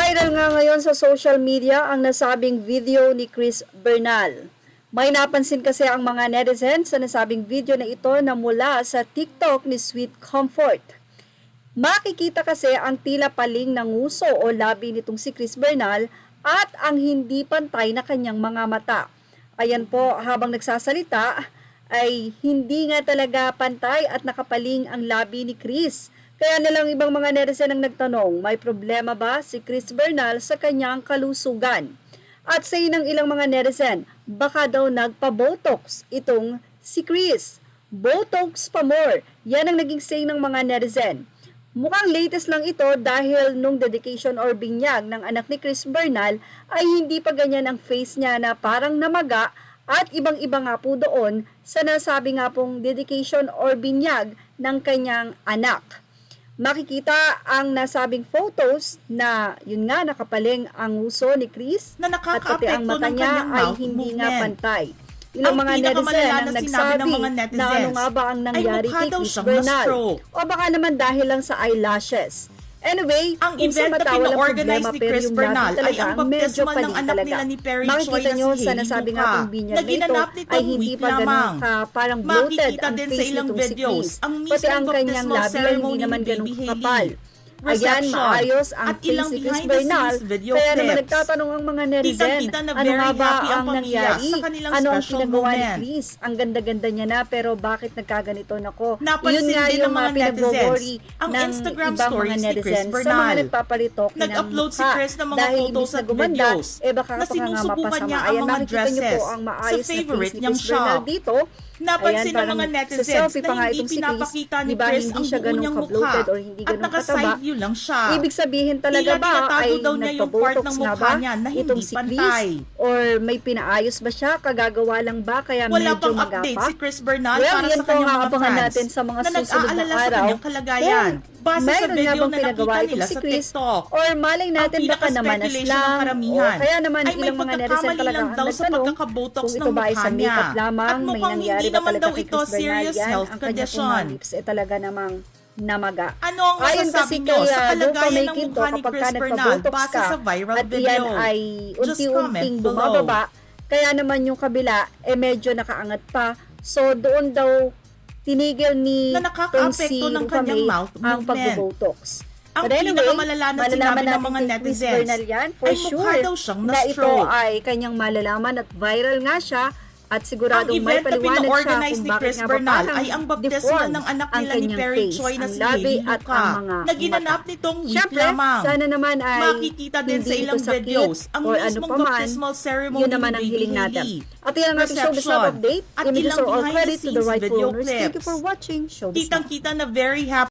Viral nga ngayon sa social media ang nasabing video ni Chris Bernal. May napansin kasi ang mga netizens sa nasabing video na ito na mula sa TikTok ni Sweet Comfort. Makikita kasi ang tila paling ng nguso o labi nitong si Chris Bernal at ang hindi pantay na kanyang mga mata. Ayan po, habang nagsasalita ay hindi nga talaga pantay at nakapaling ang labi ni Chris. Kaya nalang ibang mga netizen ang nagtanong, may problema ba si Chris Bernal sa kanyang kalusugan? At sa ng ilang mga netizen, baka daw nagpa-botox itong si Chris. Botox pa more, yan ang naging say ng mga netizen. Mukhang latest lang ito dahil nung dedication or binyag ng anak ni Chris Bernal ay hindi pa ganyan ang face niya na parang namaga at ibang-iba nga po doon sa nasabi nga pong dedication or binyag ng kanyang anak. Makikita ang nasabing photos na yun nga nakapaling ang uso ni Chris na at pati ang mata niya ay hindi nga pantay. Ilang Ang mga netizen ang nagsabi na ano nga ba ang nangyari kay Chris Bernal o baka naman dahil lang sa eyelashes. Anyway, ang event na pina-organize ni Chris Bernal ay ang baptismal ng anak nila ni Perry Choi Makikita nyo sa nasabi nga pong binyag na ito ay hindi pa ganun parang bloated ang face nitong si Chris. Pati ang kanyang labi ay hindi naman ganun kapal. Ayan, maayos ang face ni Chris Bernal. Kaya naman nagtatanong ang mga netizen, ano nga ba ang nangyari? Ano ang pinagawa ni Chris? Ang ganda-ganda niya na, pero bakit nagkaganito nako? Yun nga yung mga pinag-worry ng ibang mga netizen sa mga nagpapalitok ng nag-upload si Chris ng mga photos at gumanda, videos baka na sinusubukan niya ang mga dresses sa favorite niyang shop. Dito, napansin ng mga netizens na hindi pinapakita ni Chris ang buo niyang mukha at naka-side view lang siya. Ibig sabihin talaga ba ay nagpa-botox na ba itong si Chris? Or may pinaayos ba siya? Kagagawa lang ba? Kaya wala medyo pang update magapa? si Chris Bernal Well, para sa kanyang mga fans natin sa mga na susunod na nag-aalala sa araw. kanyang kalagayan. Base sa Mayroon nga video bang na pinagawa nakita itong nila si sa Chris? TikTok. Or malay natin baka naman aslang o kaya naman ay may ilang mga netizen pagkakamali talaga lang ang daw sa nagtanong pagkakabotox kung ng ito ba ay mukha sa niya. makeup lamang, At may mukhang nangyari hindi ba naman talaga daw kay ito Chris Bernal serious yan? health Ang kanya pong condition. mga lips ay talaga namang namaga. Ano ang masasabi niyo sa kalagayan ng mukha ni Chris Bernal base sa viral at video? yan ay Just comment unti-unting below. bumababa, kaya naman yung kabila medyo nakaangat pa. So doon daw tinigil ni na nakaka-apekto ng kanyang mouth ang movement. pagbobotox. Ang But anyway, pinakamalala na sinabi ng mga netizens for ay mukha sure daw siyang na ito na-stroke. ay kanyang malalaman at viral nga siya at siguradong Ang may event na paliwanag siya pina-organize kung ni bakit Chris nga ba Bernal parang ay ang baptismal deformed ng anak ang nila ni kanyang Perry face, Choi na ang si labi Hailey at Luca ang mga na ginanap mata. nitong week Siyempre, lamang. sana naman ay Makikita din sa hindi ilang ito sakit videos ang or ano mismong pa man, baptismal ceremony yun naman ni ang Baby hiling natin. Hailey. At yan ang ating showbiz Reception update. at Images ilang are all behind the credit to the scenes rightful video owners. Thank you clips. for watching Showbiz Now. Kitang-kita na very happy